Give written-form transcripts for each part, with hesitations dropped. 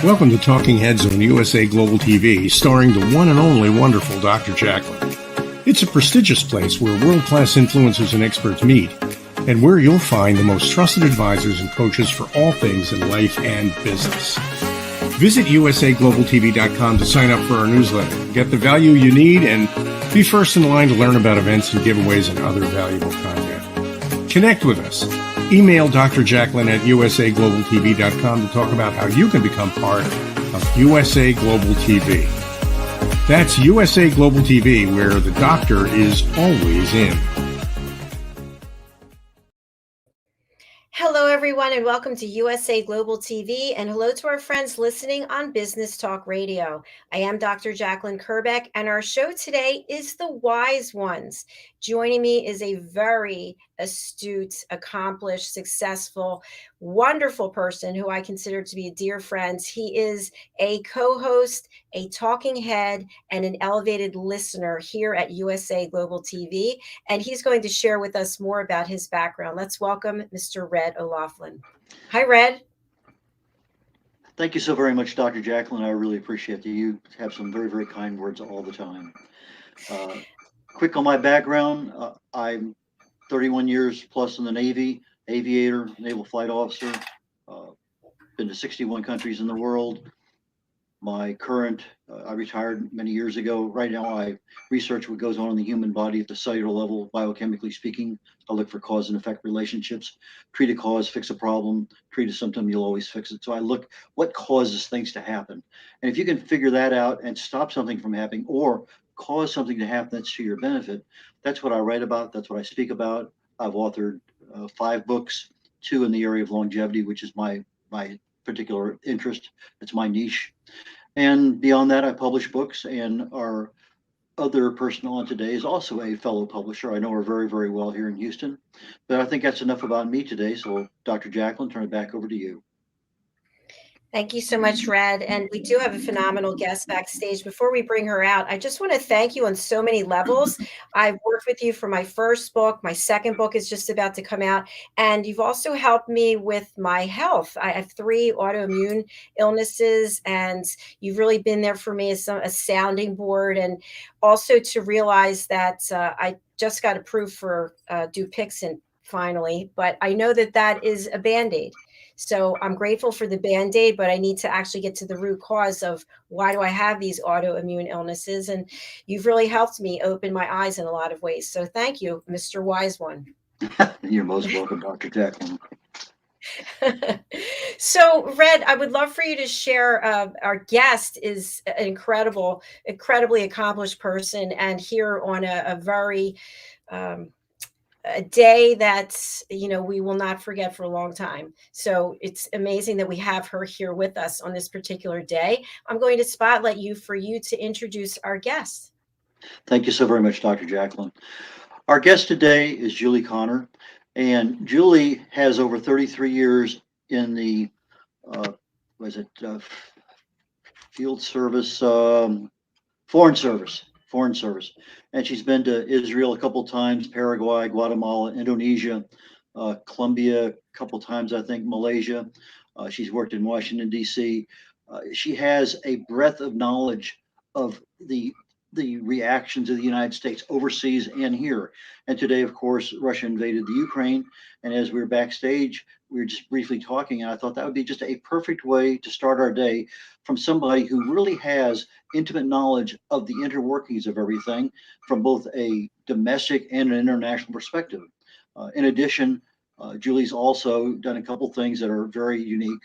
Welcome to Talking Heads on USA Global TV, starring the one and only wonderful Dr. JACALYN. It's a prestigious place where world-class influencers and experts meet, and where you'll find the most trusted advisors and coaches for all things in life and business. Visit usaglobaltv.com to sign up for our newsletter, get the value you need, and be first in line to learn about events and giveaways and other valuable content. Connect with us. Email Dr. JACALYN at usaglobaltv.com to talk about how you can become part of USA Global TV. That's USA Global TV, where the doctor is always in. Hello, everyone, and welcome to USA Global TV, and hello to our friends listening on Business Talk Radio. I am Dr. JACALYN KERBECK, and our show today is The Wise Ones. Joining me is a very astute, accomplished, successful, wonderful person who I consider to be a dear friend. He is a co-host, a talking head, and an elevated listener here at USA Global TV, and he's going to share with us more about his background. Let's welcome Mr. red.olaughlin. Hi, Red. Thank you so very much, Dr. JACALYN. I really appreciate that. You have some very, very kind words all the time. Quick on my background, I'm 31 years plus in the Navy, aviator, naval flight officer, been to 61 countries in the world. My current, I retired many years ago. Right now, I research what goes on in the human body at the cellular level, biochemically speaking. I look for cause and effect relationships. Treat a cause, fix a problem. Treat a symptom, you'll always fix it. So I look what causes things to happen. And if you can figure that out and stop something from happening or cause something to happen that's to your benefit, that's what I write about. That's what I speak about. I've authored 5 books, 2 in the area of longevity, which is my particular interest. It's my niche. And beyond that, I publish books, and our other person on today is also a fellow publisher. I know her very, very well here in Houston. But I think that's enough about me today. So Dr. JACALYN, turn it back over to you. Thank you so much, Red. And we do have a phenomenal guest backstage. Before we bring her out, I just want to thank you on so many levels. I've worked with you for my first book. My second book is just about to come out. And you've also helped me with my health. I have 3 autoimmune illnesses, and you've really been there for me as a sounding board. And also to realize that I just got approved for Dupixent finally, but I know that that is a Band-Aid. So I'm grateful for the Band-Aid, but I need to actually get to the root cause of why do I have these autoimmune illnesses? And you've really helped me open my eyes in a lot of ways. So thank you, Mr. Wise One. You're most welcome, Dr. JACALYN. So, Red, I would love for you to share. Our guest is an incredibly accomplished person, and here on a very a day that, we will not forget for a long time. So it's amazing that we have her here with us on this particular day. I'm going to spotlight you for you to introduce our guest. Thank you so very much, Dr. JACALYN. Our guest today is Julie Connor, and Julie has over 33 years in the, field service, foreign service. And she's been to Israel a couple times, Paraguay, Guatemala, Indonesia, Colombia a couple times, I think, Malaysia. She's worked in Washington, D.C. She has a breadth of knowledge of the reactions of the United States overseas and here. And today, of course, Russia invaded the Ukraine. And as we were backstage, we were just briefly talking, and I thought that would be just a perfect way to start our day from somebody who really has intimate knowledge of the inner workings of everything from both a domestic and an international perspective. In addition, Julie's also done a couple things that are very unique.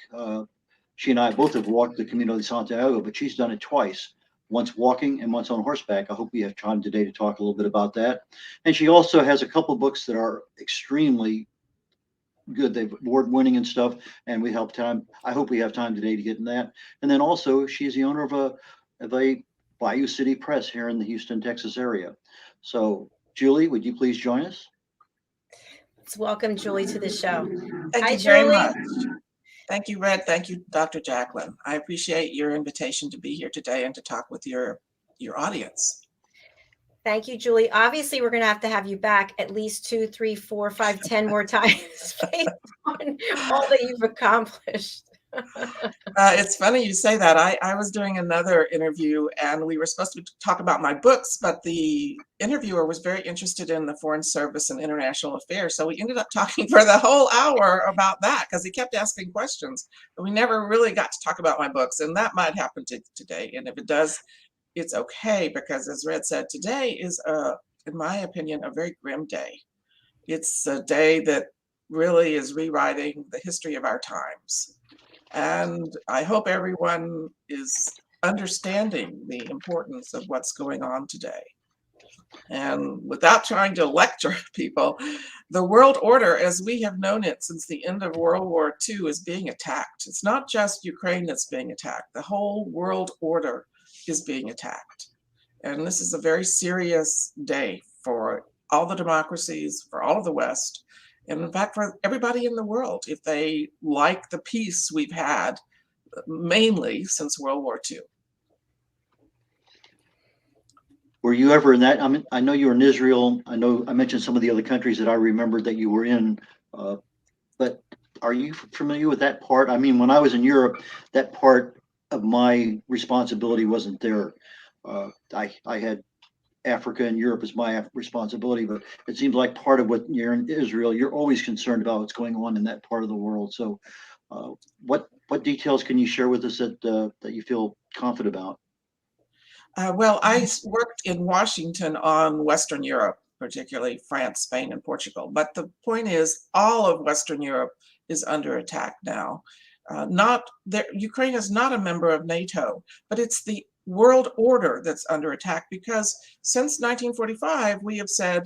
She and I both have walked the Camino de Santiago, but she's done it twice. Once walking and once on horseback. I hope we have time today to talk a little bit about that. And she also has a couple of books that are extremely good. They've award-winning and stuff, and I hope we have time today to get in that. And then also, she's the owner of a Bayou City Press here in the Houston, Texas area. So, Julie, would you please join us? Let's welcome Julie to the show. Thank you very much. Thank you, Red. Thank you, Dr. JACALYN. I appreciate your invitation to be here today and to talk with your audience. Thank you, Julie. Obviously, we're going to have you back at least 2, 3, 4, 5, 10 more times based on all that you've accomplished. It's funny you say that. I was doing another interview and we were supposed to talk about my books, but the interviewer was very interested in the Foreign Service and international affairs. So we ended up talking for the whole hour about that because he kept asking questions. But we never really got to talk about my books, and that might happen today. And if it does, it's okay, because as Red said, today is, in my opinion, a very grim day. It's a day that really is rewriting the history of our times. And I hope everyone is understanding the importance of what's going on today. And without trying to lecture people, the world order as we have known it since the end of World War II is being attacked. It's not just Ukraine that's being attacked. The whole world order is being attacked. And this is a very serious day for all the democracies, for all of the West, and in fact, for everybody in the world, if they like the peace we've had, mainly since World War II. Were you ever in that? I mean, I know you were in Israel. I know I mentioned some of the other countries that I remembered that you were in, but are you familiar with that part? I mean, when I was in Europe, that part of my responsibility wasn't there. I had Africa and Europe as my responsibility, but it seems like part of what you're in Israel, you're always concerned about what's going on in that part of the world. So what details can you share with us that you feel confident about? Well, I worked in Washington on Western Europe, particularly France, Spain, and Portugal. But the point is, all of Western Europe is under attack now. Ukraine is not a member of NATO, but it's the world order that's under attack, because since 1945, we have said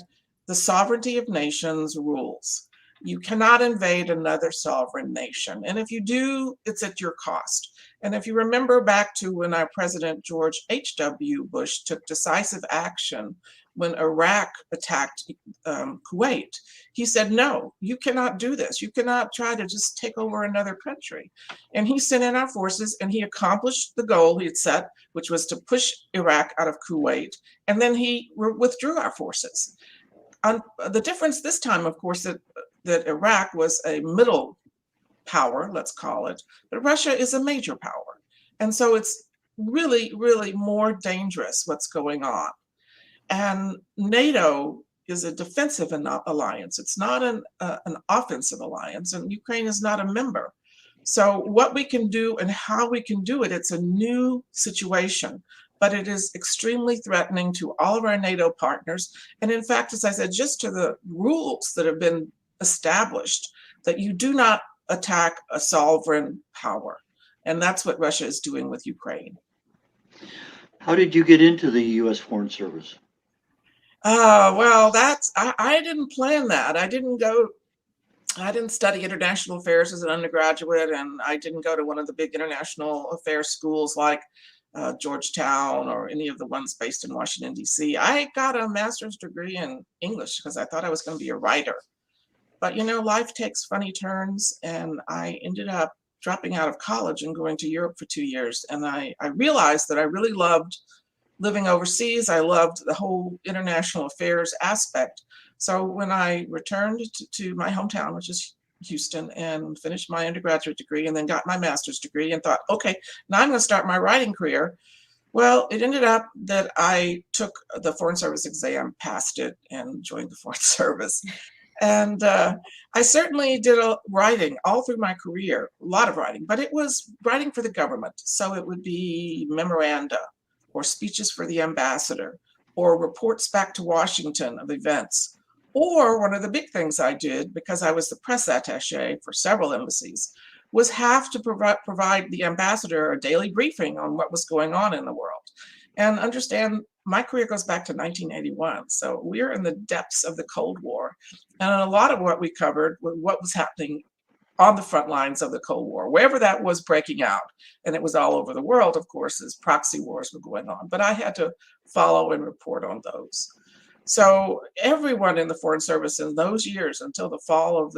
the sovereignty of nations rules. You cannot invade another sovereign nation. And if you do, it's at your cost. And if you remember back to when our President George H.W. Bush took decisive action when Iraq attacked Kuwait, he said, no, you cannot do this. You cannot try to just take over another country. And he sent in our forces, and he accomplished the goal he had set, which was to push Iraq out of Kuwait. And then he withdrew our forces. The difference this time, of course, that Iraq was a middle power, let's call it, but Russia is a major power. And so it's really, really more dangerous what's going on. And NATO is a defensive alliance. It's not an offensive alliance, and Ukraine is not a member. So what we can do and how we can do it, it's a new situation, but it is extremely threatening to all of our NATO partners. And in fact, as I said, just to the rules that have been established, that you do not attack a sovereign power. And that's what Russia is doing with Ukraine. How did you get into the U.S. Foreign Service? Well, I didn't plan that. I didn't study international affairs as an undergraduate, and I didn't go to one of the big international affairs schools like Georgetown or any of the ones based in Washington, D.C. I got a master's degree in English because I thought I was going to be a writer. But, you know, life takes funny turns, and I ended up dropping out of college and going to Europe for 2 years. And I realized that I really loved living overseas. I loved the whole international affairs aspect. So when I returned to my hometown, which is Houston, and finished my undergraduate degree and then got my master's degree and thought, okay, now I'm going to start my writing career. Well, it ended up that I took the Foreign Service exam, passed it, and joined the Foreign Service. And I certainly did writing all through my career, a lot of writing, but it was writing for the government. So it would be memoranda or speeches for the ambassador or reports back to Washington of events. Or one of the big things I did, because I was the press attaché for several embassies, was have to provide the ambassador a daily briefing on what was going on in the world. And understand, my career goes back to 1981. So we're in the depths of the Cold War. And a lot of what we covered was what was happening on the front lines of the Cold War, wherever that was breaking out. And it was all over the world, of course, as proxy wars were going on. But I had to follow and report on those. So everyone in the Foreign Service in those years until the fall of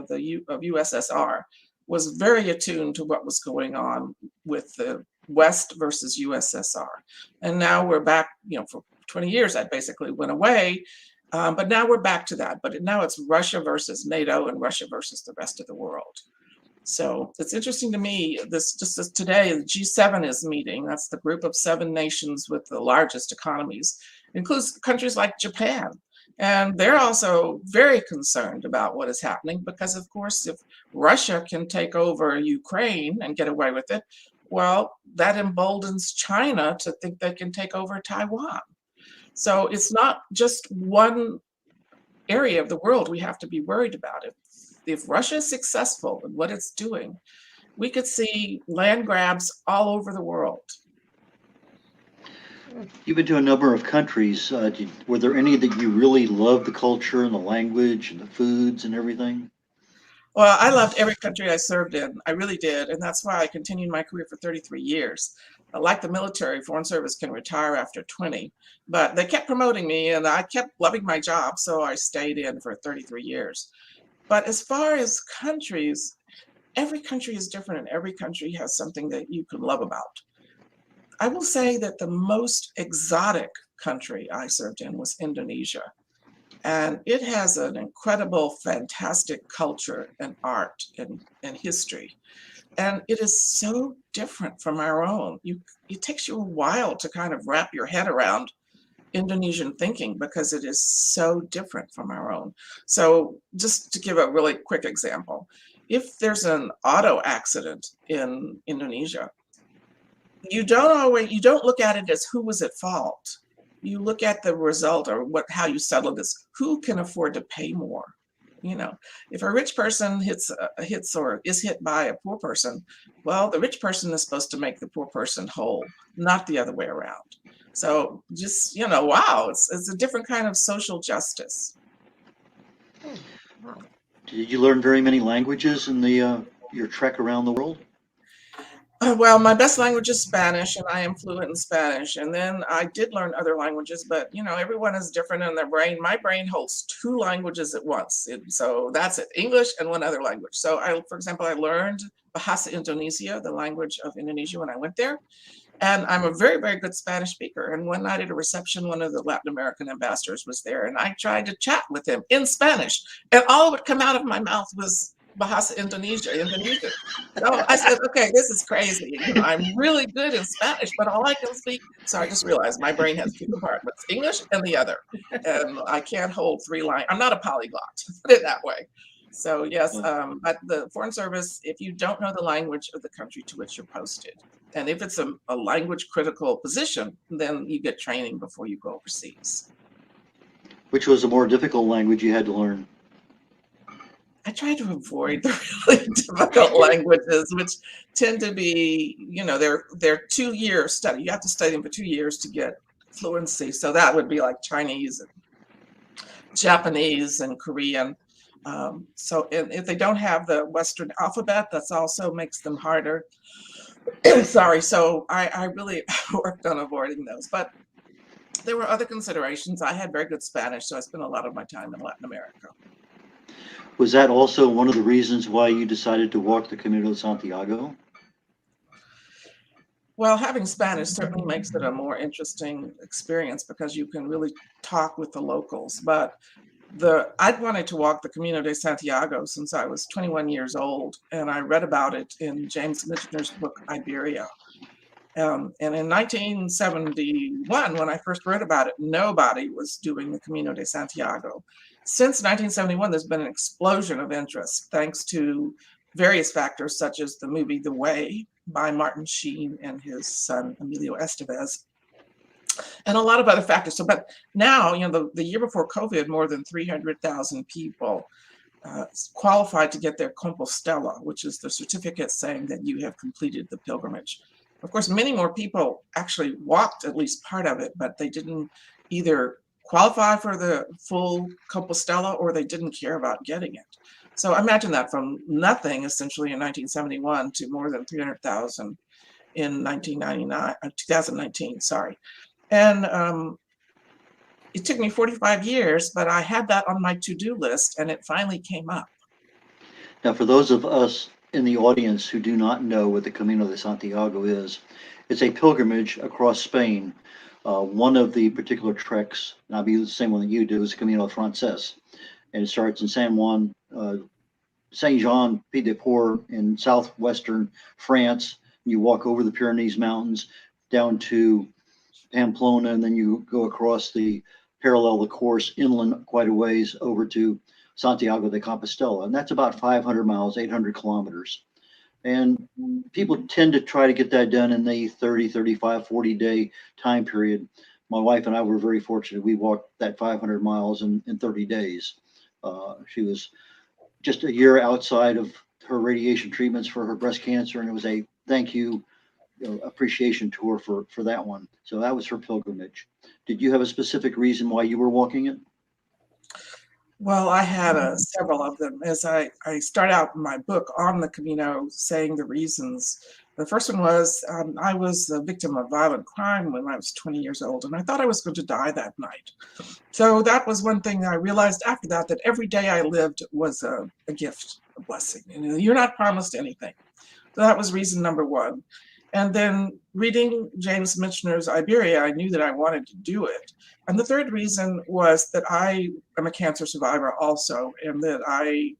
USSR was very attuned to what was going on with the West versus USSR. And now we're back, you know, for 20 years that basically went away, but now we're back to that. But now it's Russia versus NATO and Russia versus the rest of the world. So it's interesting to me, this just as today, the G7 is meeting. That's the group of 7 nations with the largest economies. It includes countries like Japan. And they're also very concerned about what is happening because, of course, if Russia can take over Ukraine and get away with it, well, that emboldens China to think they can take over Taiwan. So it's not just one area of the world we have to be worried about. If Russia is successful in what it's doing, we could see land grabs all over the world. You've been to a number of countries. Were there any that you really loved the culture and the language and the foods and everything? Well, I loved every country I served in. I really did. And that's why I continued my career for 33 years. Like the military, Foreign Service can retire after 20. But they kept promoting me and I kept loving my job. So I stayed in for 33 years. But as far as countries, every country is different and every country has something that you can love about. I will say that the most exotic country I served in was Indonesia. And it has an incredible, fantastic culture and art and history. And it is so different from our own. It takes you a while to kind of wrap your head around Indonesian thinking because it is so different from our own. So just to give a really quick example, if there's an auto accident in Indonesia, you don't look at it as who was at fault. You look at the result or how you settle this. Who can afford to pay more? You know, if a rich person hits or is hit by a poor person, well, the rich person is supposed to make the poor person whole, not the other way around. So just, wow, it's a different kind of social justice. Did you learn very many languages in your trek around the world? Well, my best language is Spanish, and I am fluent in Spanish. And then I did learn other languages, but everyone is different in their brain. My brain holds 2 languages at once. So that's it, English and one other language. So for example, I learned Bahasa Indonesia, the language of Indonesia, when I went there. And I'm a very, very good Spanish speaker. And one night at a reception, one of the Latin American ambassadors was there, and I tried to chat with him in Spanish. And all that would come out of my mouth was Bahasa Indonesia. So I said, okay, this is crazy. I'm really good in Spanish, but all I can speak, so I just realized my brain has 2 compartments, English and the other. And I can't hold 3 lines. I'm not a polyglot, put it that way. So yes, but the Foreign Service, if you don't know the language of the country to which you're posted, and if it's a language critical position, then you get training before you go overseas. Which was a more difficult language you had to learn? I try to avoid the really difficult languages, which tend to be, they're 2-year study. You have to study them for 2 years to get fluency. So that would be like Chinese and Japanese and Korean. And if they don't have the Western alphabet, that also makes them harder. Sorry, so I really worked on avoiding those. But there were other considerations. I had very good Spanish, so I spent a lot of my time in Latin America. Was that also one of the reasons why you decided to walk the Camino de Santiago? Well, having Spanish certainly makes it a more interesting experience because you can really talk with the locals. But I'd wanted to walk the Camino de Santiago since I was 21 years old, and I read about it in James Michener's book, Iberia. And in 1971, when I first read about it, nobody was doing the Camino de Santiago. Since 1971, there's been an explosion of interest, thanks to various factors, such as the movie The Way by Martin Sheen and his son, Emilio Estevez, and a lot of other factors. So, but now, the year before COVID, more than 300,000 people qualified to get their Compostela, which is the certificate saying that you have completed the pilgrimage. Of course, many more people actually walked at least part of it, but they didn't either qualify for the full Compostela or they didn't care about getting it. So imagine that, from nothing essentially in 1971 to more than 300,000 in 2019, sorry. And it took me 45 years, but I had that on my to-do list and it finally came up. Now, for those of us in the audience who do not know what the Camino de Santiago is, it's a pilgrimage across Spain. One of the particular treks, and I'll be the same one that you do, is the Camino Frances. And it starts in San Juan Saint Jean Pied de Port in southwestern France. You walk over the Pyrenees Mountains down to Pamplona, and then you go across parallel the course inland quite a ways over to Santiago de Compostela. And that's about 500 miles, 800 kilometers. And people tend to try to get that done in the 30, 35, 40 day time period. My wife and I were very fortunate. We walked that 500 miles in 30 days. She was just a year outside of her radiation treatments for her breast cancer, and it was a thank you, appreciation tour for that one. So that was her pilgrimage. Did you have a specific reason why you were walking it? Well, I had several of them. As I start out my book on the Camino saying the reasons. The first one was I was a victim of violent crime when I was 20 years old, and I thought I was going to die that night. So that was one thing I realized after that every day I lived was a gift, a blessing. You're not promised anything. So that was reason number one. And then reading James Michener's Iberia, I knew that I wanted to do it. And the third reason was that I am a cancer survivor also, and that I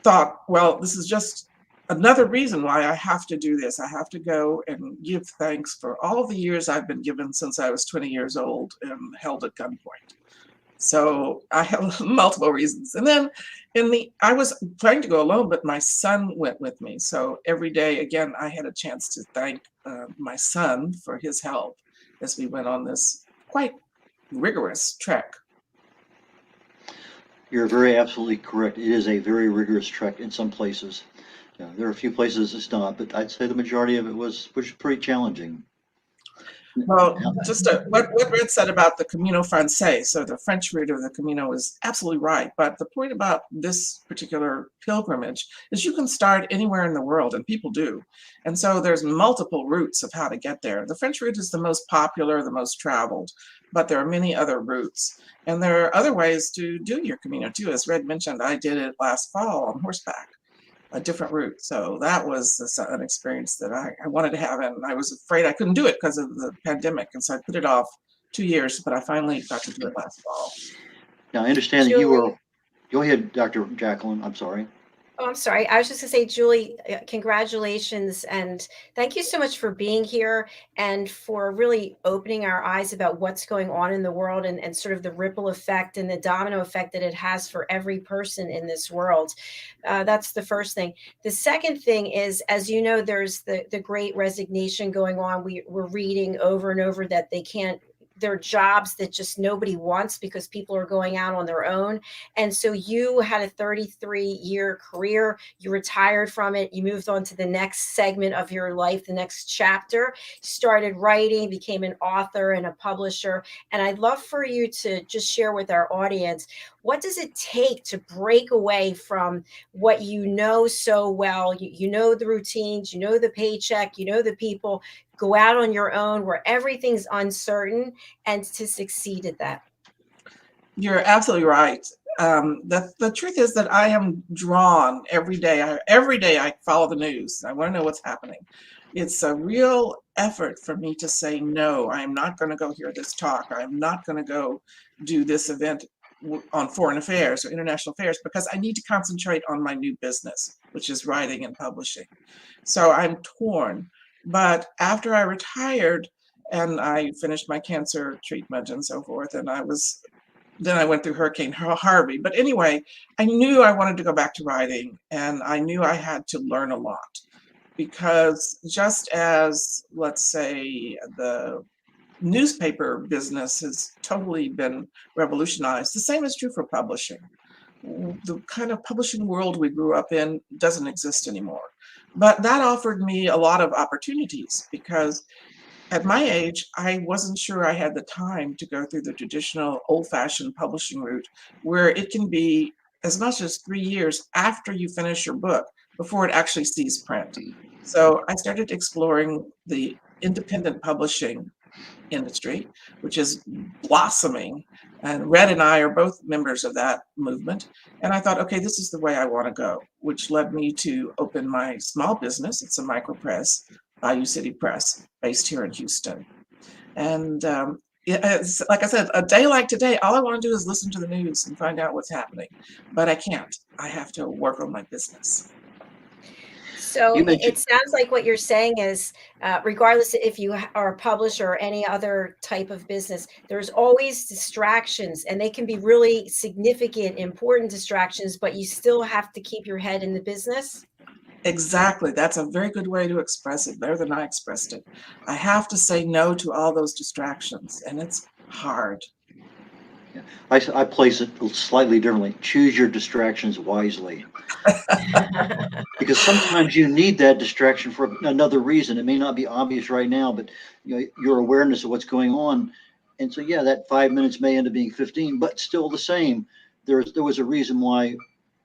thought, well, this is just another reason why I have to do this. I have to go and give thanks for all of the years I've been given since I was 20 years old and held at gunpoint. So I have multiple reasons. And then I was trying to go alone, but my son went with me. So every day, again, I had a chance to thank my son for his help as we went on this quite rigorous trek. You're very absolutely correct. It is a very rigorous trek in some places. There are a few places it's not, but I'd say the majority of it was pretty challenging. Well, just what Red said about the Camino Francais, so the French route of the Camino, is absolutely right. But the point about this particular pilgrimage is you can start anywhere in the world, and people do. And so there's multiple routes of how to get there. The French route is the most popular, the most traveled, but there are many other routes. And there are other ways to do your Camino too. As Red mentioned, I did it last fall on horseback, a different route. So that was an experience that I wanted to have, and I was afraid I couldn't do it because of the pandemic, and so I put it off 2 years, but I finally got to do it last fall. Now I understand that you were, go ahead, Dr. Jacqueline, I'm sorry. Oh, I'm sorry. I was just going to say, Julie, congratulations. And thank you so much for being here and for really opening our eyes about what's going on in the world and sort of the ripple effect and the domino effect that it has for every person in this world. That's the first thing. The second thing is, as you know, there's the great resignation going on. We're reading over and over that there are jobs that just nobody wants because people are going out on their own. And so you had a 33-year career, you retired from it, you moved on to the next segment of your life, the next chapter, started writing, became an author and a publisher. And I'd love for you to just share with our audience, what does it take to break away from what you know so well? You know the routines, you know the paycheck, you know the people, go out on your own where everything's uncertain and to succeed at that. You're absolutely right. The truth is that I am drawn every day. Every day I follow the news. I want to know what's happening. It's a real effort for me to say, no, I'm not going to go hear this talk. I'm not going to go do this event on foreign affairs or international affairs because I need to concentrate on my new business, which is writing and publishing. So I'm torn. But after I retired and I finished my cancer treatment and so forth, and then I went through Hurricane Harvey. But anyway, I knew I wanted to go back to writing, and I knew I had to learn a lot because just as, let's say, the newspaper business has totally been revolutionized, the same is true for publishing. The kind of publishing world we grew up in doesn't exist anymore. But that offered me a lot of opportunities because at my age, I wasn't sure I had the time to go through the traditional old-fashioned publishing route where it can be as much as 3 years after you finish your book before it actually sees print. So I started exploring the independent publishing industry, which is blossoming. And Red and I are both members of that movement. And I thought, okay, this is the way I want to go, which led me to open my small business. It's a micro press, Bayou City Press, based here in Houston. And it's, like I said, a day like today, all I want to do is listen to the news and find out what's happening. But I can't. I have to work on my business. So You it mentioned, sounds like what you're saying is, regardless if you are a publisher or any other type of business, there's always distractions, and they can be really significant, important distractions, but you still have to keep your head in the business. Exactly. That's a very good way to express it, better than I expressed it. I have to say no to all those distractions, and it's hard. I place it slightly differently. Choose your distractions wisely. Because sometimes you need that distraction for another reason. It may not be obvious right now, but your awareness of what's going on. And so, yeah, that 5 minutes may end up being 15, but still the same. There was a reason why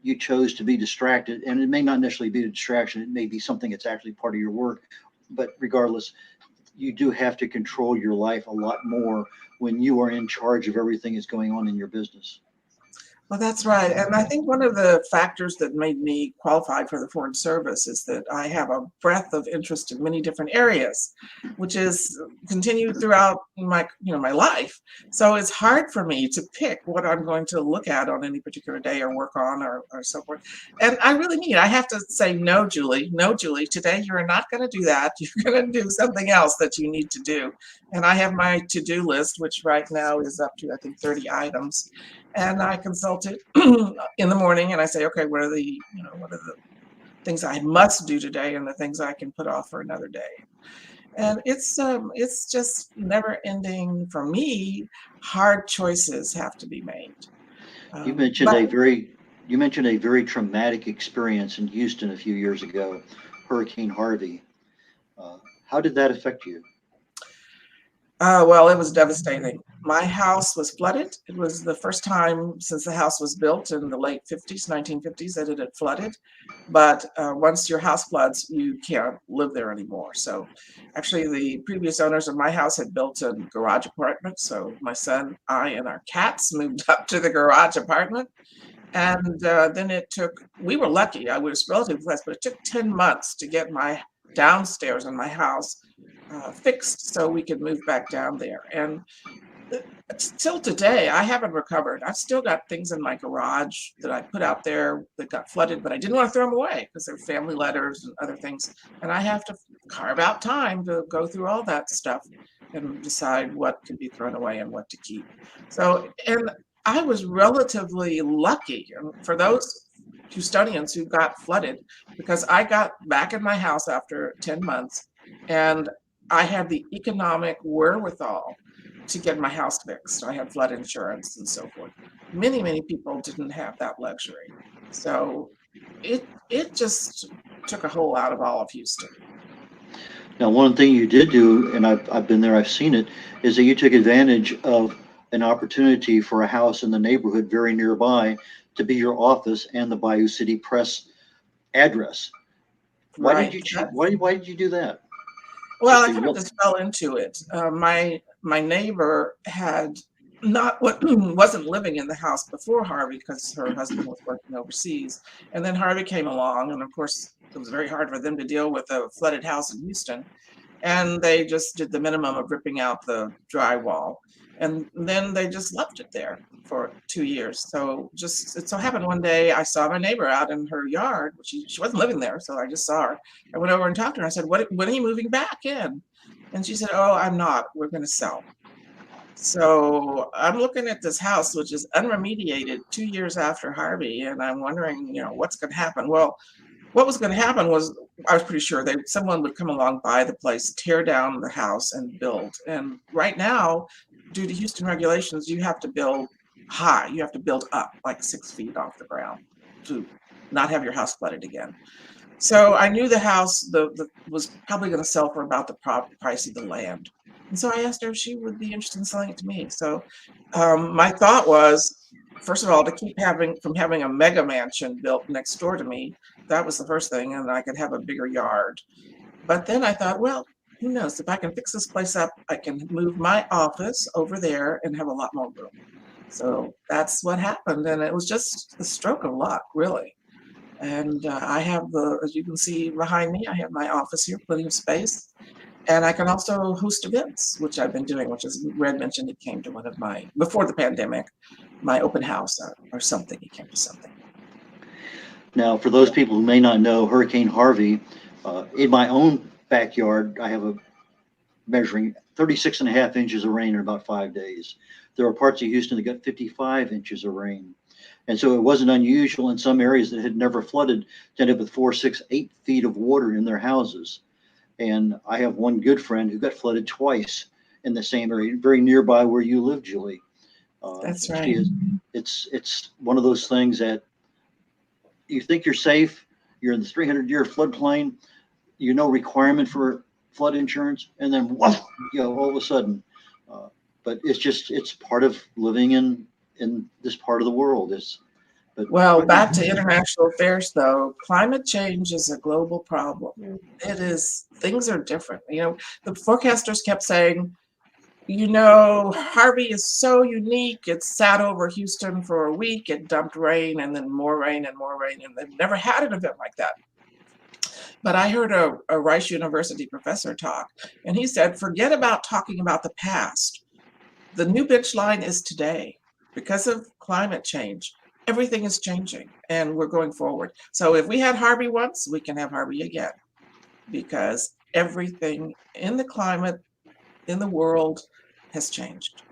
you chose to be distracted, and it may not necessarily be a distraction. It may be something that's actually part of your work. But regardless, you do have to control your life a lot more when you are in charge of everything that's going on in your business. Well, that's right. And I think one of the factors that made me qualified for the Foreign Service is that I have a breadth of interest in many different areas, which is continued throughout my life. So it's hard for me to pick what I'm going to look at on any particular day or work on or so forth. And I really mean, I have to say, no, Julie, today you're not going to do that. You're going to do something else that you need to do. And I have my to-do list, which right now is up to, I think, 30 items. And I consult it in the morning, and I say, okay, what are the things I must do today, and the things I can put off for another day. And it's just never ending for me. Hard choices have to be made. You mentioned a very traumatic experience in Houston a few years ago, Hurricane Harvey. How did that affect you? Well, it was devastating. My house was flooded. It was the first time since the house was built in the late 50s, 1950s, that it had flooded. But once your house floods, you can't live there anymore. So actually, the previous owners of my house had built a garage apartment. So my son, I, and our cats moved up to the garage apartment. And then we were lucky. I was relatively blessed, but it took 10 months to get my downstairs in my house fixed so we could move back down there. And till today, I haven't recovered. I've still got things in my garage that I put out there that got flooded, but I didn't want to throw them away because they're family letters and other things. And I have to carve out time to go through all that stuff and decide what can be thrown away and what to keep. So, and I was relatively lucky for those Houstonians who got flooded, because I got back in my house after 10 months, and I had the economic wherewithal to get my house fixed. I had flood insurance and so forth. Many, many people didn't have that luxury. So it just took a hole out of all of Houston. Now, one thing you did do, and I've been there, I've seen it, is that you took advantage of an opportunity for a house in the neighborhood very nearby to be your office and the Bayou City Press address. Why Right. why did you do that? Well, I Just kind of just fell into it. My neighbor had wasn't living in the house before Harvey because her husband was working overseas, and then Harvey came along, and of course it was very hard for them to deal with a flooded house in Houston, and they just did the minimum of ripping out the drywall, and then they just left it there for 2 years. So it so happened one day I saw my neighbor out in her yard. She wasn't living there, so I just saw her. I went over and talked to her. I said, when are you moving back in? And she said, oh, I'm not. We're going to sell. So I'm looking at this house, which is unremediated 2 years after Harvey, and I'm wondering, what's going to happen. Well, what was going to happen was, I was pretty sure that someone would come along, buy the place, tear down the house, and build. And right now, due to Houston regulations, you have to build high. You have to build up like 6 feet off the ground to not have your house flooded again. So I knew the house was probably going to sell for about the price of the land. And so I asked her if she would be interested in selling it to me. So my thought was, first of all, to keep from having a mega mansion built next door to me. That was the first thing, and I could have a bigger yard. But then I thought, well, who knows? If I can fix this place up, I can move my office over there and have a lot more room. So that's what happened, and it was just a stroke of luck, really. And I have as you can see behind me, I have my office here, plenty of space. And I can also host events, which I've been doing, which as Red mentioned, it came to one of my, before the pandemic, my open house or something. He came to something. Now, for those people who may not know, Hurricane Harvey, in my own backyard, I have a measuring 36.5 inches of rain in about 5 days. There are parts of Houston that got 55 inches of rain. And so it wasn't unusual in some areas that had never flooded to end up with 4, 6, 8 feet of water in their houses. And I have one good friend who got flooded twice in the same area, very nearby where you live, Julie. That's right. It's one of those things that you think you're safe. You're in the 300-year floodplain. Requirement for flood insurance, and then all of a sudden. But it's part of living in this part of the world. Well, back to international affairs, though, climate change is a global problem. It is, things are different. The forecasters kept saying, Harvey is so unique. It sat over Houston for a week. It dumped rain and then more rain and more rain. And they've never had an event like that. But I heard a Rice University professor talk, and he said, forget about talking about the past. The new bench line is today. Because of climate change, everything is changing, and we're going forward. So if we had Harvey once, we can have Harvey again, because everything in the climate, in the world, has changed.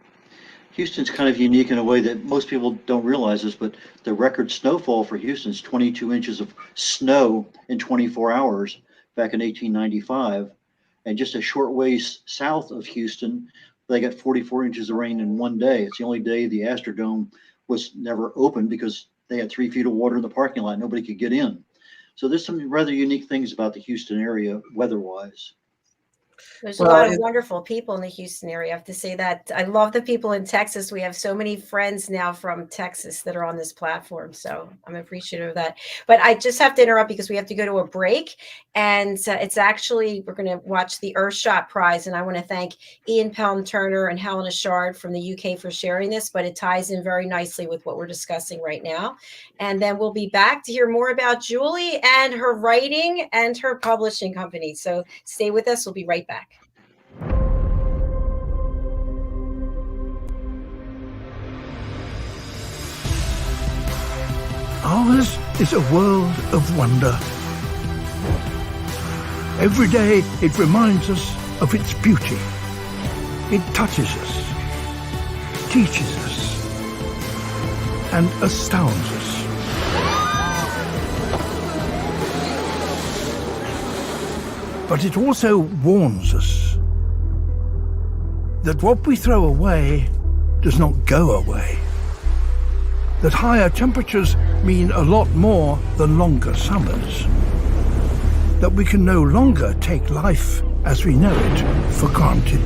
Houston's kind of unique in a way that most people don't realize this, but the record snowfall for Houston is 22 inches of snow in 24 hours back in 1895. And just a short ways south of Houston, they got 44 inches of rain in one day. It's the only day the Astrodome was never open because they had 3 feet of water in the parking lot. Nobody could get in. So there's some rather unique things about the Houston area weather-wise. There's a lot of wonderful people in the Houston area. I have to say that. I love the people in Texas. We have so many friends now from Texas that are on this platform. So I'm appreciative of that. But I just have to interrupt because we have to go to a break. And it's actually, we're going to watch the Earthshot Prize. And I want to thank Ian Pelham-Turner and Helena Shard from the UK for sharing this. But it ties in very nicely with what we're discussing right now. And then we'll be back to hear more about Julie and her writing and her publishing company. So stay with us. We'll be right back. Ours is a world of wonder. Every day it reminds us of its beauty. It touches us, teaches us, and astounds us. But it also warns us that what we throw away does not go away. That higher temperatures mean a lot more than longer summers. That we can no longer take life as we know it for granted.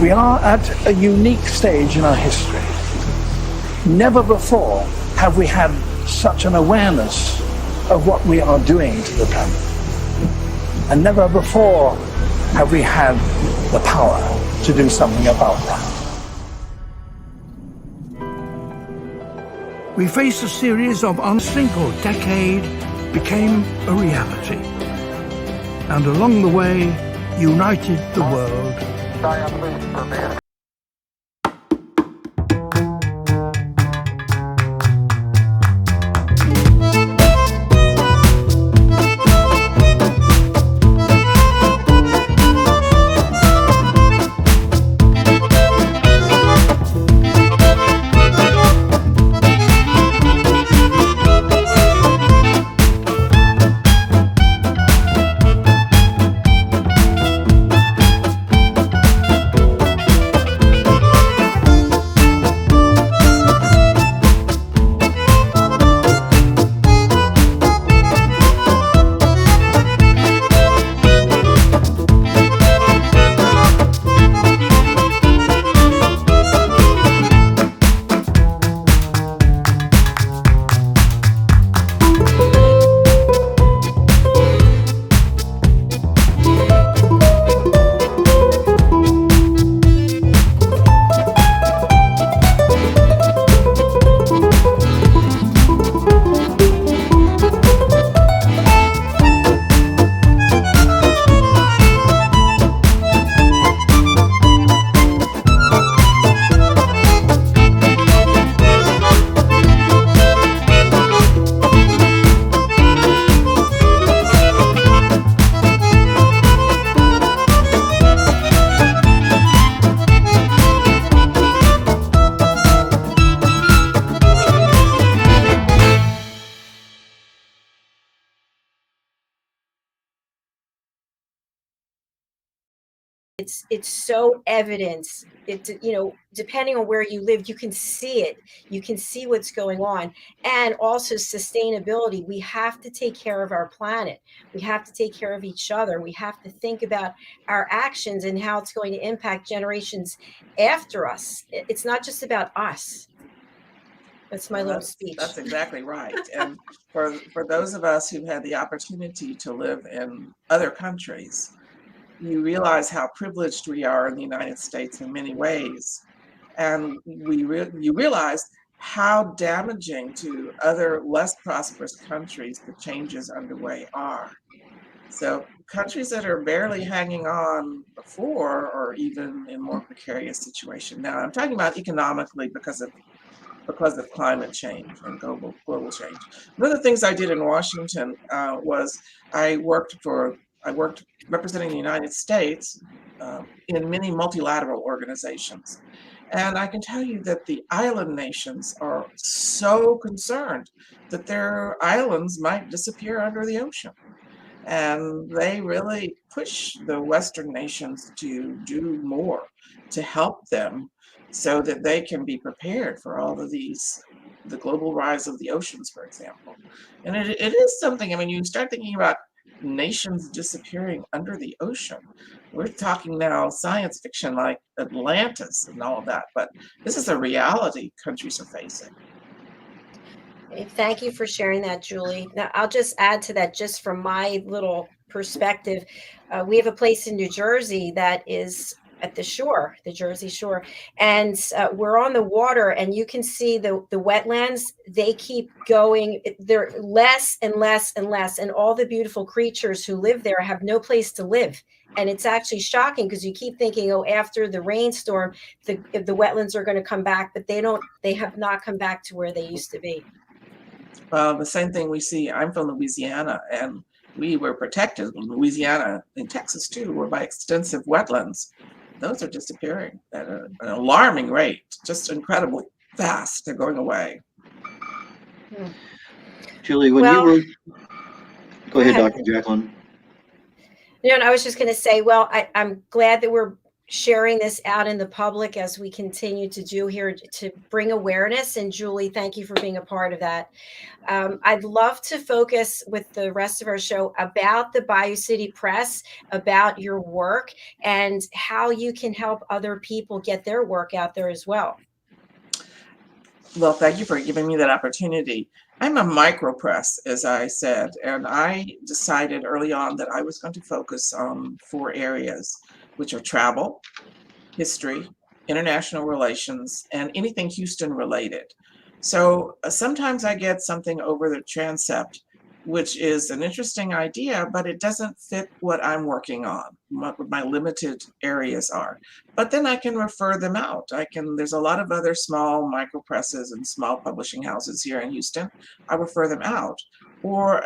We are at a unique stage in our history. Never before have we had such an awareness of what we are doing to the planet. And never before have we had the power to do something about that. We face a series of single decade became a reality. And along the way, united the world. it's so evident. It, you know, depending on where you live, you can see it. You can see what's going on. And also sustainability. We have to take care of our planet. We have to take care of each other. We have to think about our actions and how it's going to impact generations after us. It's not just about us. That's my little speech. That's exactly right. And for those of us who've had the opportunity to live in other countries, you realize how privileged we are in the United States in many ways. And you realize how damaging to other less prosperous countries the changes underway are. So countries that are barely hanging on before are even in more precarious situation. Now I'm talking about economically because of climate change and global change. One of the things I did in Washington was I worked representing the United States in many multilateral organizations. And I can tell you that the island nations are so concerned that their islands might disappear under the ocean. And they really push the Western nations to do more to help them so that they can be prepared for all of these, the global rise of the oceans, for example. And it is something, I mean, you start thinking about nations disappearing under the ocean. We're talking now science fiction like Atlantis and all of that, but this is a reality countries are facing. Thank you for sharing that, Julie. Now, I'll just add to that, just from my little perspective. We have a place in New Jersey that is at the shore, the Jersey Shore, and we're on the water, and you can see the wetlands. They keep going. They're less and less and less, and all the beautiful creatures who live there have no place to live. And it's actually shocking because you keep thinking, oh, after the rainstorm, the wetlands are going to come back, but they don't. They have not come back to where they used to be. Well, the same thing we see. I'm from Louisiana, and we were protected in Louisiana, in Texas too, were by extensive wetlands. Those are disappearing at an alarming rate, just incredibly fast. They're going away. Julie, when you were, go ahead, Dr. Jacqueline. No, I was just going to say, well, I'm glad that we're sharing this out in the public as we continue to do here to bring awareness. And Julie, thank you for being a part of that. I'd love to focus with the rest of our show about the Bayou City Press, about your work, and how you can help other people get their work out there as well. Well, thank you for giving me that opportunity. I'm a micro press, as I said, and I decided early on that I was going to focus on 4 areas, which are travel, history, international relations, and anything Houston related. So sometimes I get something over the transept, which is an interesting idea, but it doesn't fit what I'm working on, what my limited areas are. But then I can refer them out. There's a lot of other small micro presses and small publishing houses here in Houston. I refer them out, or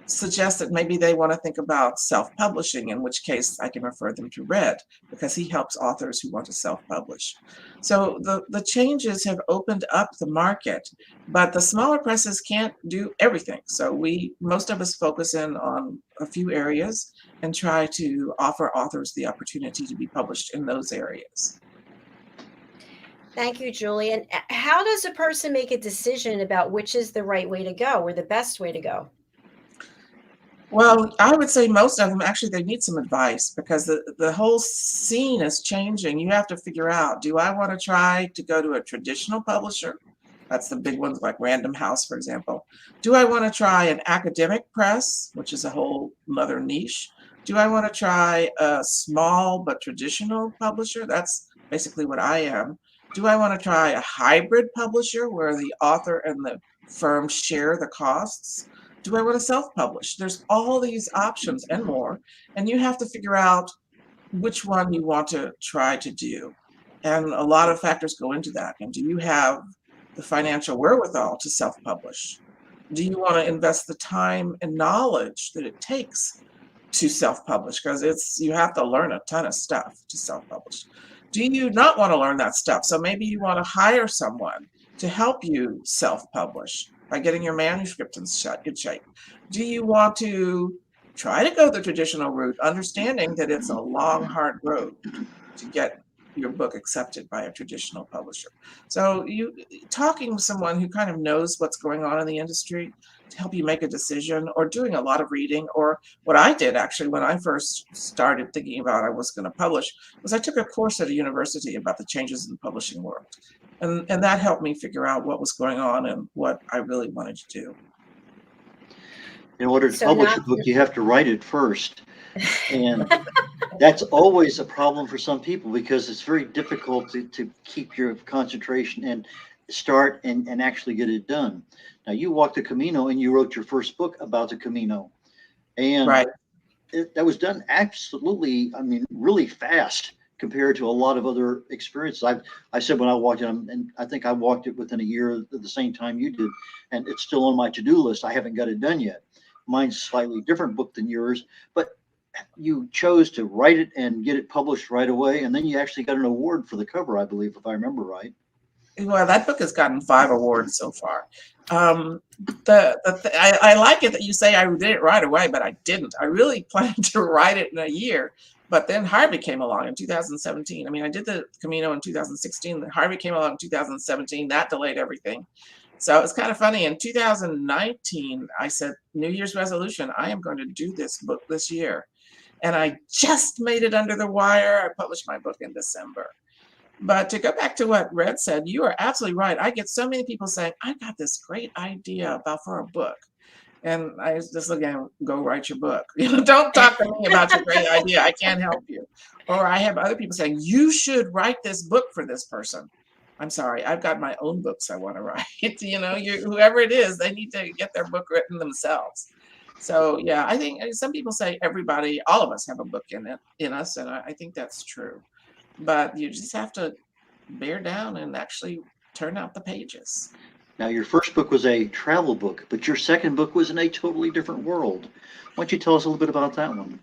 suggest that maybe they want to think about self-publishing, in which case I can refer them to Red, because he helps authors who want to self-publish. So the changes have opened up the market, but the smaller presses can't do everything. So most of us focus in on a few areas and try to offer authors the opportunity to be published in those areas. Thank you, Julie. And how does a person make a decision about which is the right way to go or the best way to go? Well, I would say most of them, actually, they need some advice, because the whole scene is changing. You have to figure out, do I want to try to go to a traditional publisher? That's the big ones like Random House, for example. Do I want to try an academic press, which is a whole other niche? Do I want to try a small but traditional publisher? That's basically what I am. Do I want to try a hybrid publisher where the author and the firm share the costs? Do I want to self-publish? There's all these options and more, and you have to figure out which one you want to try to do. And a lot of factors go into that. And do you have the financial wherewithal to self-publish? Do you want to invest the time and knowledge that it takes to self-publish? Because you have to learn a ton of stuff to self-publish. Do you not want to learn that stuff? So maybe you want to hire someone to help you self-publish by getting your manuscript in shape. Do you want to try to go the traditional route, understanding that it's a long, hard road to get your book accepted by a traditional publisher. So you talking with someone who kind of knows what's going on in the industry to help you make a decision, or doing a lot of reading, or what I did actually when I first started thinking about I was going to publish, was I took a course at a university about the changes in the publishing world. And that helped me figure out what was going on and what I really wanted to do. In order to So publish not a book, you have to write it first. And that's always a problem for some people, because it's very difficult to keep your concentration and start and actually get it done. Now, you walked the Camino and you wrote your first book about the Camino. And Right. that was done absolutely, I mean, really fast compared to a lot of other experiences. I said when I walked it, and I think I walked it within a year at the same time you did, and it's still on my to-do list. I haven't got it done yet. Mine's a slightly different book than yours, but you chose to write it and get it published right away, and then you actually got an award for the cover, I believe, if I remember right. Well, that book has gotten 5 awards so far. I like it that you say I did it right away, but I didn't. I really planned to write it in a year, but then Harvey came along in 2017. I mean, I did the Camino in 2016. Then Harvey came along in 2017. That delayed everything. So it's kind of funny. In 2019, I said, New Year's resolution, I am going to do this book this year. And I just made it under the wire. I published my book in December. But to go back to what Red said, you are absolutely right. I get so many people saying, I got this great idea for a book. And I just look at them, go write your book. Don't talk to me about your great idea. I can't help you. Or I have other people saying, you should write this book for this person. I'm sorry, I've got my own books I want to write. Whoever it is, they need to get their book written themselves. So yeah, I think some people say everybody, all of us have a book in us, and I think that's true. But you just have to bear down and actually turn out the pages. Now, your first book was a travel book, but your second book was in a totally different world. Why don't you tell us a little bit about that one?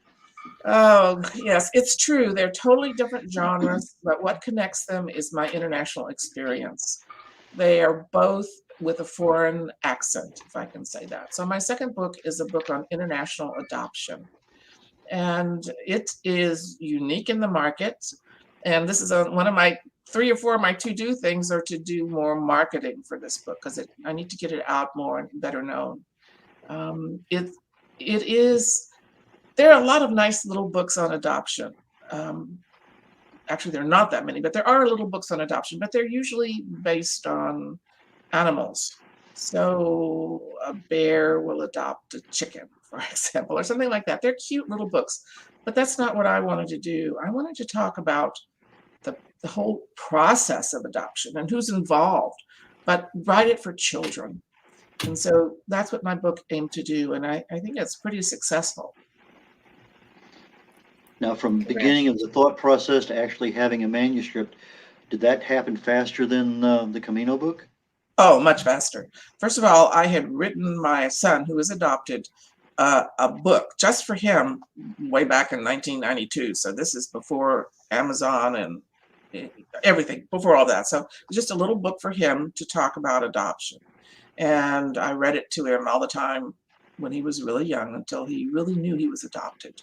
Oh, yes, it's true. They're totally different genres, but what connects them is my international experience. They are both with a foreign accent, if I can say that. So my second book is a book on international adoption. And it is unique in the market. And this is one of my 3 or 4 of my to-do things are to do more marketing for this book, because I need to get it out more and better known. There are a lot of nice little books on adoption. Actually, there are not that many, but there are little books on adoption, but they're usually based on animals. So a bear will adopt a chicken, for example, or something like that. They're cute little books, but that's not what I wanted to do. I wanted to talk about the whole process of adoption and who's involved, but write it for children. And so that's what my book aimed to do, and I think it's pretty successful. Now, from the beginning of the thought process to actually having a manuscript, did that happen faster than the Camino book? Oh, much faster. First of all, I had written my son, who was adopted, a book just for him way back in 1992. So this is before Amazon and everything, before all that. So it was just a little book for him to talk about adoption. And I read it to him all the time when he was really young, until he really knew he was adopted.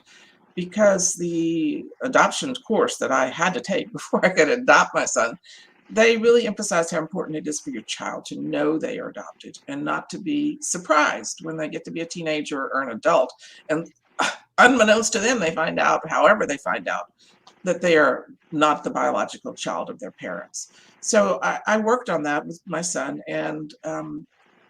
Because the adoption course that I had to take before I could adopt my son, they really emphasized how important it is for your child to know they are adopted and not to be surprised when they get to be a teenager or an adult. And unbeknownst to them, they find out, however they find out, that they are not the biological child of their parents. So I worked on that with my son. And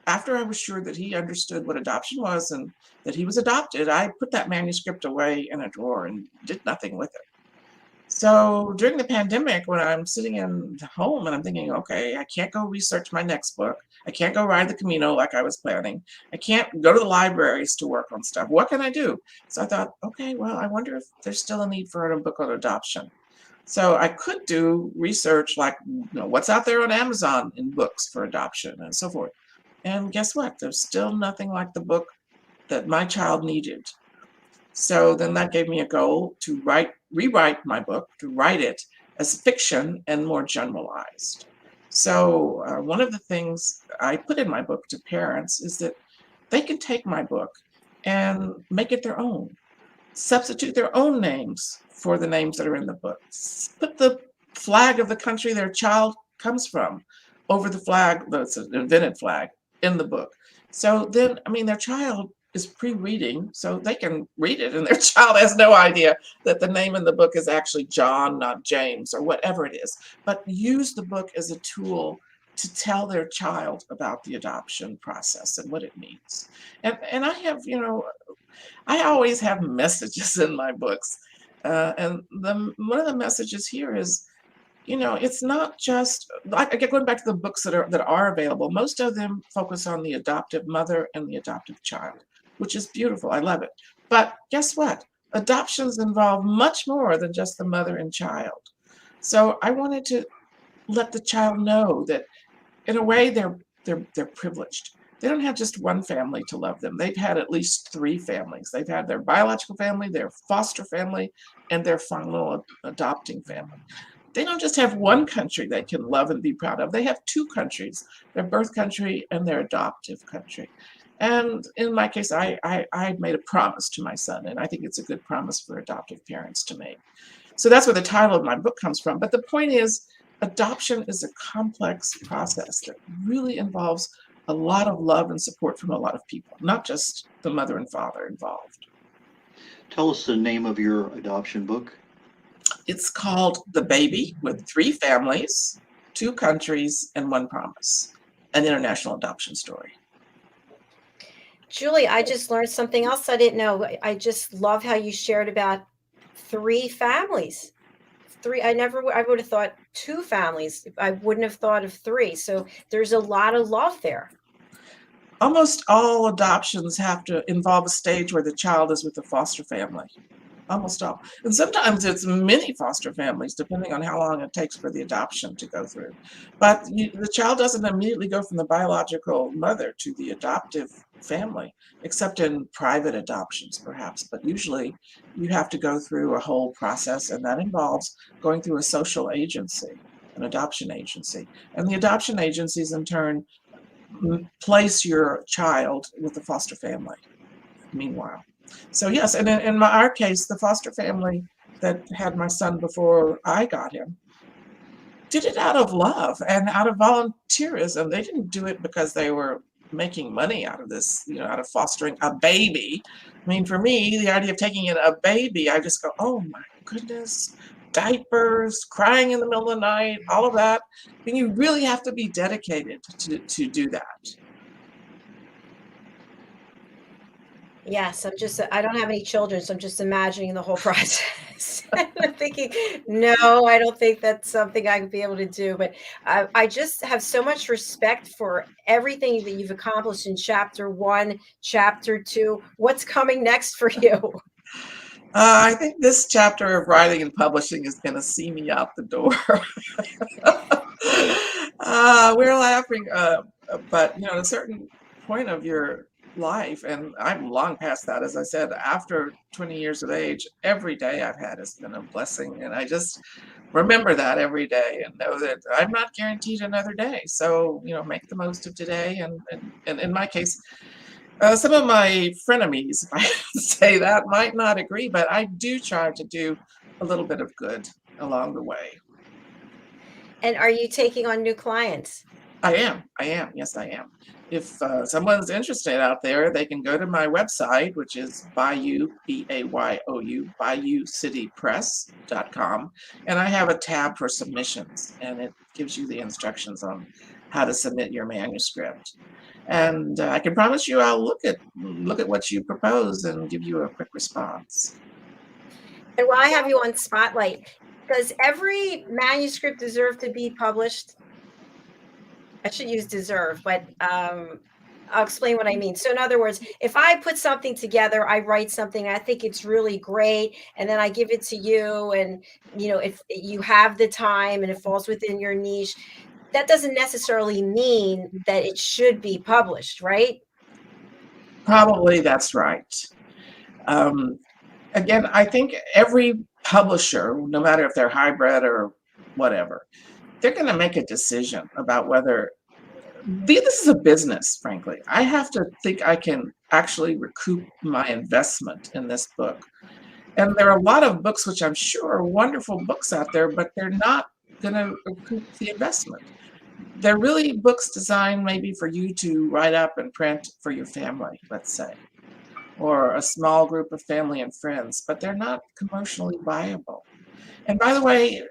after I was sure that he understood what adoption was and that he was adopted, I put that manuscript away in a drawer and did nothing with it. So during the pandemic, when I'm sitting in home and I'm thinking, okay, I can't go research my next book. I can't go ride the Camino like I was planning. I can't go to the libraries to work on stuff. What can I do? So I thought, okay, well, I wonder if there's still a need for a book on adoption. So I could do research like, what's out there on Amazon in books for adoption and so forth. And guess what? There's still nothing like the book that my child needed. So then that gave me a goal to rewrite my book, to write it as fiction and more generalized. So one of the things I put in my book to parents is that they can take my book and make it their own. Substitute their own names for the names that are in the book. Put the flag of the country their child comes from over the flag, that's an invented flag, in the book. So then, I mean, their child is pre-reading, so they can read it, and their child has no idea that the name in the book is actually John, not James, or whatever it is. But use the book as a tool to tell their child about the adoption process and what it means. And I have, you know, I always have messages in my books. And one of the messages here is, you know, it's not just, like, again, going back to the books that are available, most of them focus on the adoptive mother and the adoptive child, which is beautiful. I love it. But guess what? Adoptions involve much more than just the mother and child. So I wanted to let the child know that in a way they're privileged. They don't have just one family to love them. They've had at least 3 families. They've had their biological family, their foster family, and their final adopting family. They don't just have one country they can love and be proud of. They have 2 countries, their birth country and their adoptive country. And in my case, I made a promise to my son, and I think it's a good promise for adoptive parents to make. So that's where the title of my book comes from. But the point is, adoption is a complex process that really involves a lot of love and support from a lot of people, not just the mother and father involved. Tell us the name of your adoption book. It's called The Baby, with 3 families, 2 countries, and 1 promise, an international adoption story. Julie, I just learned something else I didn't know. I just love how you shared about 3 families. 3, I would have thought 2 families. I wouldn't have thought of 3. So there's a lot of love there. Almost all adoptions have to involve a stage where the child is with the foster family. Almost all. And sometimes it's many foster families, depending on how long it takes for the adoption to go through. But the child doesn't immediately go from the biological mother to the adoptive family, except in private adoptions, perhaps. But usually you have to go through a whole process, and that involves going through a social agency, an adoption agency. And the adoption agencies, in turn, place your child with the foster family, meanwhile. So yes, and in our case, the foster family that had my son before I got him did it out of love and out of volunteerism. They didn't do it because they were making money out of this, you know, out of fostering a baby. I mean, for me, the idea of taking in a baby, I just go, oh my goodness, diapers, crying in the middle of the night, all of that. And you really have to be dedicated to do that. Yes, I don't have any children, so I'm just imagining the whole process. I'm thinking, no, I don't think that's something I could be able to do. But I just have so much respect for everything that you've accomplished in chapter 1, chapter 2. What's coming next for you? I think this chapter of writing and publishing is going to see me out the door. We're laughing, but you know, at a certain point of your life, and I'm long past that, as I said, after 20 years of age, every day I've had has been a blessing, and I just remember that every day and know that I'm not guaranteed another day. So, you know, make the most of today, and in my case, some of my frenemies, if I say that, might not agree, but I do try to do a little bit of good along the way. And are you taking on new clients? I am. Yes, I am. If someone's interested out there, they can go to my website, which is Bayou, B-A-Y-O-U, BayouCityPress.com. And I have a tab for submissions, and it gives you the instructions on how to submit your manuscript. And I can promise you I'll look at what you propose and give you a quick response. And while I have you on Spotlight, does every manuscript deserve to be published? I should use deserve, but I'll explain what I mean. So in other words, if I put something together, I write something, I think it's really great, and then I give it to you, and you know, if you have the time and it falls within your niche, that doesn't necessarily mean that it should be published, right? Probably that's right. Again, I think every publisher, no matter if they're hybrid or whatever, they're going to make a decision about whether this is a business, frankly. I have to think I can actually recoup my investment in this book. And there are a lot of books which I'm sure are wonderful books out there, but they're not going to recoup the investment. They're really books designed maybe for you to write up and print for your family, let's say, or a small group of family and friends, but they're not commercially viable. And by the way,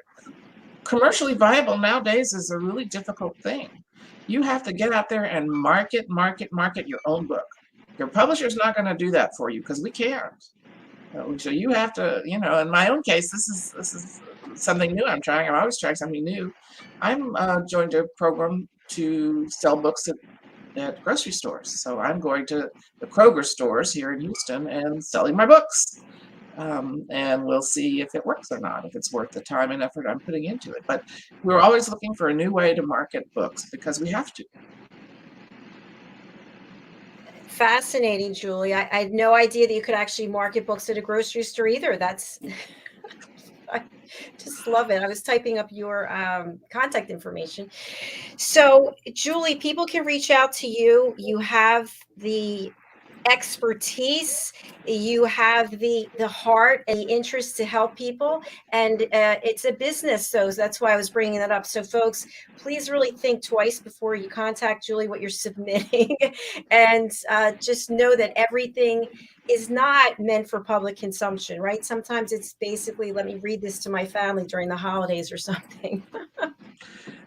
commercially viable nowadays is a really difficult thing. You have to get out there and market your own book. Your publisher's not going to do that for you because we can't. So you have to, in my own case, this is something new I'm trying. I'm always trying something new. I'm joined a program to sell books at grocery stores. So I'm going to the Kroger stores here in Houston and selling my books. And we'll see if it works or not, if it's worth the time and effort I'm putting into it. But we're always looking for a new way to market books because we have to. Fascinating, Julie. I had no idea that you could actually market books at a grocery store either. That's, I just love it. I was typing up your contact information. So, Julie, people can reach out to you. You have the expertise, you have the heart and the interest to help people, and it's a business, so that's why I was bringing that up. So folks, please really think twice before you contact Julie what you're submitting, and just know that everything is not meant for public consumption, right? Sometimes it's basically, let me read this to my family during the holidays or something.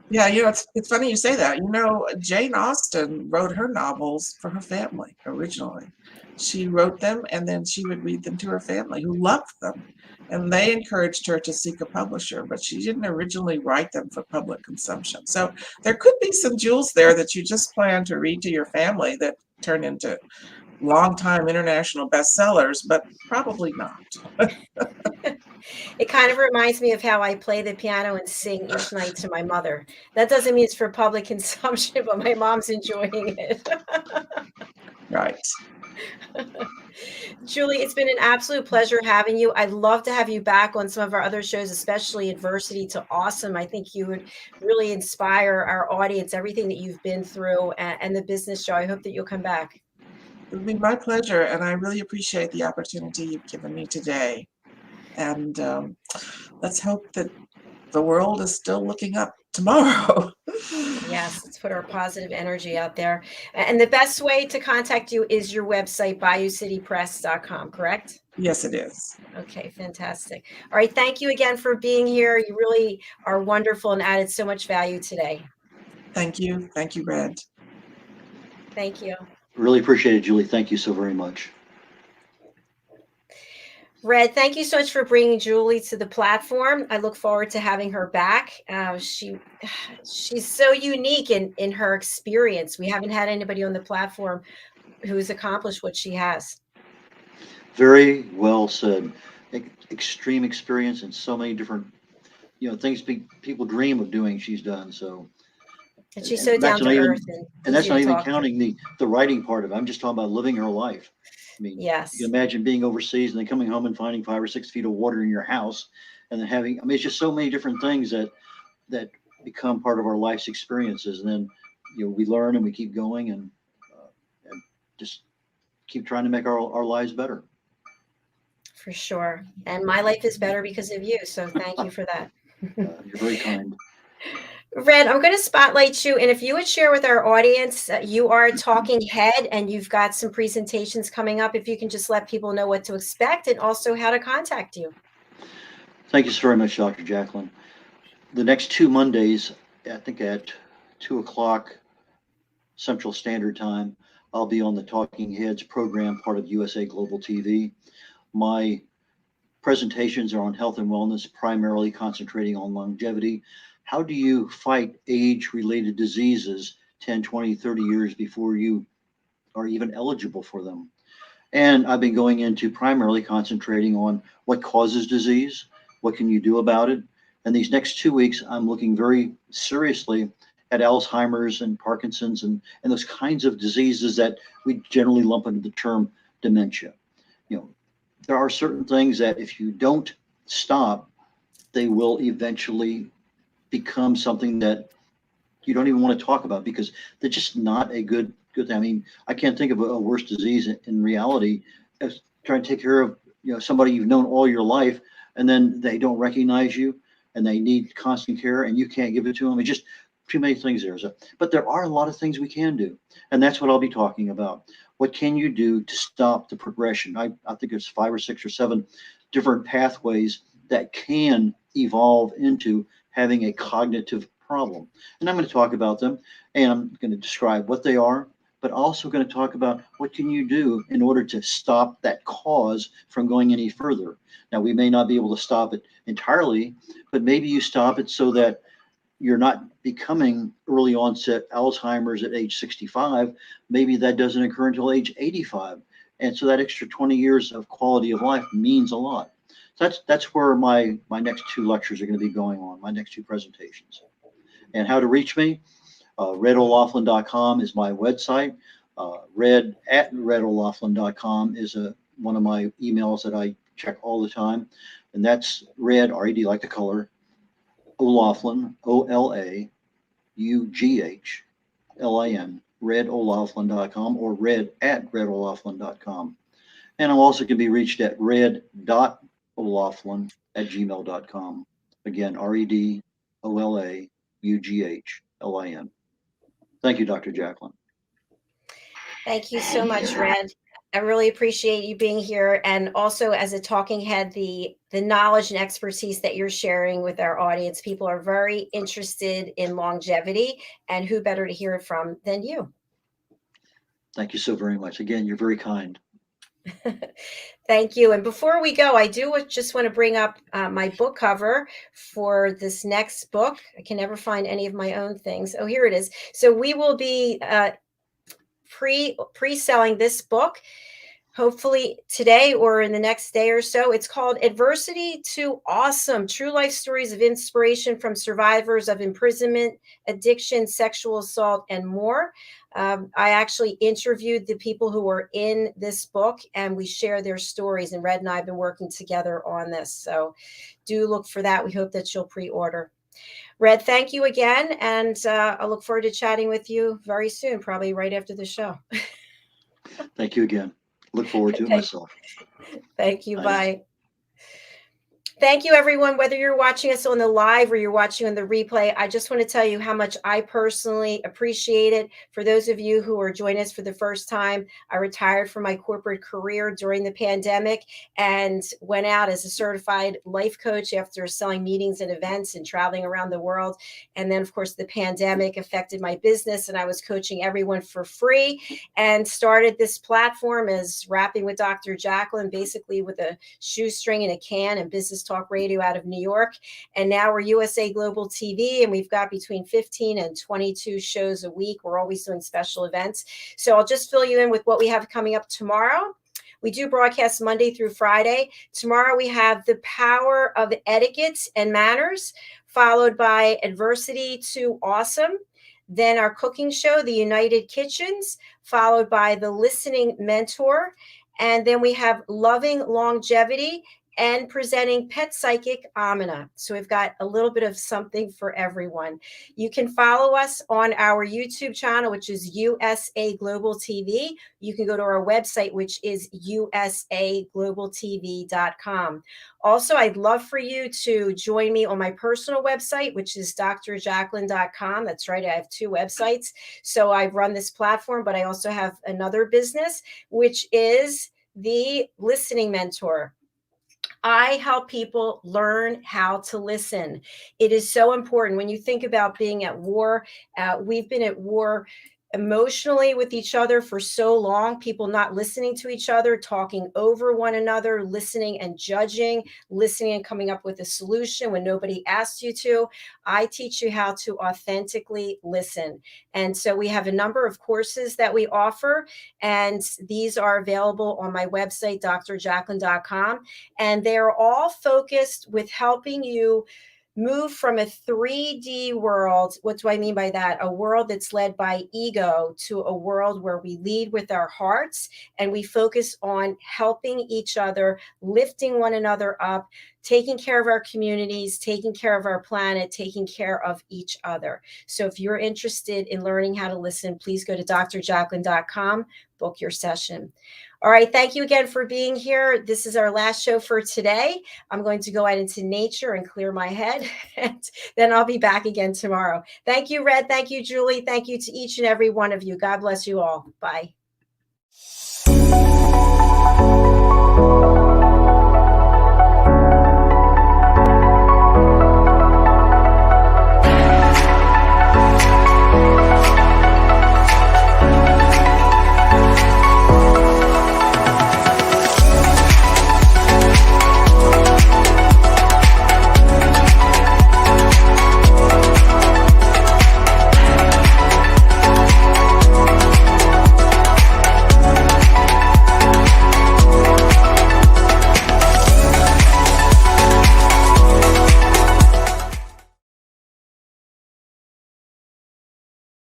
Yeah, it's funny you say that. Jane Austen wrote her novels for her family originally. She wrote them and then she would read them to her family who loved them. And they encouraged her to seek a publisher, but she didn't originally write them for public consumption. So there could be some jewels there that you just plan to read to your family that turn into longtime international bestsellers, but probably not. It kind of reminds me of how I play the piano and sing each night to my mother. That doesn't mean it's for public consumption, but my mom's enjoying it. Right. Julie, it's been an absolute pleasure having you. I'd love to have you back on some of our other shows, especially Adversity to Awesome. I think you would really inspire our audience, everything that you've been through, and the business show. I hope that you'll come back. It would be my pleasure, and I really appreciate the opportunity you've given me today. And let's hope that the world is still looking up tomorrow. Yes, let's put our positive energy out there. And the best way to contact you is your website, bayoucitypress.com, correct? Yes, it is. Okay, fantastic. All right, thank you again for being here. You really are wonderful and added so much value today. Thank you. Thank you, Red. Thank you. Really appreciate it, Julie. Thank you so very much. Red, thank you so much for bringing Julie to the platform. I look forward to having her back. She's so unique in her experience. We haven't had anybody on the platform who's accomplished what she has. Very well said. Extreme experience and so many different, things people dream of doing. She's done so. And she's so down to earth. And that's not even counting the writing part of it. I'm just talking about living her life. I mean, yes. You can imagine being overseas and then coming home and finding 5 or 6 feet of water in your house, and then it's just so many different things that become part of our life's experiences. And then, we learn and we keep going and just keep trying to make our lives better. For sure. And my life is better because of you. So thank you for that. You're very kind. Red, I'm going to spotlight you. And if you would share with our audience, you are a talking head and you've got some presentations coming up. If you can just let people know what to expect and also how to contact you. Thank you so very much, Dr. JACALYN. The next 2 Mondays, I think at 2 o'clock Central Standard Time, I'll be on the Talking Heads program, part of USA Global TV. My presentations are on health and wellness, primarily concentrating on longevity. How do you fight age-related diseases 10, 20, 30 years before you are even eligible for them? And I've been going into primarily concentrating on what causes disease, what can you do about it? And these next 2 weeks, I'm looking very seriously at Alzheimer's and Parkinson's and those kinds of diseases that we generally lump into the term dementia. There are certain things that if you don't stop, they will eventually become something that you don't even want to talk about because they're just not a good good thing. I mean, I can't think of a worse disease in reality as trying to take care of, somebody you've known all your life, and then they don't recognize you and they need constant care and you can't give it to them. It's just too many things there. So, but there are a lot of things we can do. And that's what I'll be talking about. What can you do to stop the progression? I think there's 5 or 6 or 7 different pathways that can evolve into having a cognitive problem. And I'm going to talk about them, and I'm going to describe what they are, but also going to talk about what can you do in order to stop that cause from going any further. Now, we may not be able to stop it entirely, but maybe you stop it so that you're not becoming early onset Alzheimer's at age 65. Maybe that doesn't occur until age 85. And so that extra 20 years of quality of life means a lot. So that's where my next 2 lectures are going to be going on, my next 2 presentations. And how to reach me, red.olaughlin.com is my website. red@red.olaughlin.com is one of my emails that I check all the time. And that's red, R-E-D, like the color, O'Laughlin, OLAUGHLIN, red.olaughlin.com, or red@red.olaughlin.com. And I'm also can be reached at red.olaughlin@gmail.com. Again, REDOLAUGHLIN. Thank you, Dr. JACALYN. Thank you so much, Red. I really appreciate you being here. And also as a talking head, the knowledge and expertise that you're sharing with our audience. People are very interested in longevity, and who better to hear it from than you? Thank you so very much. Again, you're very kind. Thank you. And before we go, I do just want to bring up my book cover for this next book. I can never find any of my own things. Oh, here it is. So we will be pre-selling this book, hopefully today or in the next day or so. It's called Adversity to Awesome: True Life Stories of Inspiration from Survivors of Imprisonment, Addiction, Sexual Assault, and More. I actually interviewed the people who were in this book, and we share their stories, and Red and I have been working together on this. So do look for that. We hope that you'll pre-order. Red, thank you again. And I look forward to chatting with you very soon, probably right after the show. Thank you again. Look forward to it myself. Thank you. Bye. Thank you, everyone. Whether you're watching us on the live or you're watching on the replay, I just want to tell you how much I personally appreciate it. For those of you who are joining us for the first time, I retired from my corporate career during the pandemic and went out as a certified life coach after selling meetings and events and traveling around the world. And then, of course, the pandemic affected my business, and I was coaching everyone for free and started this platform as Rapping with Dr. JACALYN, basically with a shoestring and a can, and business talk radio out of New York. And now we're USA Global TV, and we've got between 15 and 22 shows a week. We're always doing special events. So I'll just fill you in with what we have coming up tomorrow. We do broadcast Monday through Friday. Tomorrow we have The Power of Etiquette and Manners, followed by Adversity to Awesome. Then our cooking show, The United Kitchens, followed by The Listening Mentor. And then we have Loving Longevity and presenting Pet Psychic Amina. So we've got a little bit of something for everyone. You can follow us on our YouTube channel, which is USA Global TV. You can go to our website, which is usaglobaltv.com. Also, I'd love for you to join me on my personal website, which is drjacalyn.com. That's right, I have 2 websites. So I run this platform, but I also have another business, which is The Listening Mentor. I help people learn how to listen. It is so important when you think about being at war. We've been at war emotionally with each other for so long, people not listening to each other, talking over one another, listening and judging, listening and coming up with a solution when nobody asked you to. I teach you how to authentically listen. And so we have a number of courses that we offer, and these are available on my website, drjacalyn.com. And they're all focused with helping you move from a 3D world. What do I mean by that? A world that's led by ego to a world where we lead with our hearts and we focus on helping each other, lifting one another up, taking care of our communities, taking care of our planet, taking care of each other. So if you're interested in learning how to listen, please go to drjacalyn.com, book your session. All right, thank you again for being here. This is our last show for today. I'm going to go out into nature and clear my head, and then I'll be back again tomorrow. Thank you, Red. Thank you, Julie. Thank you to each and every one of you. God bless you all. Bye.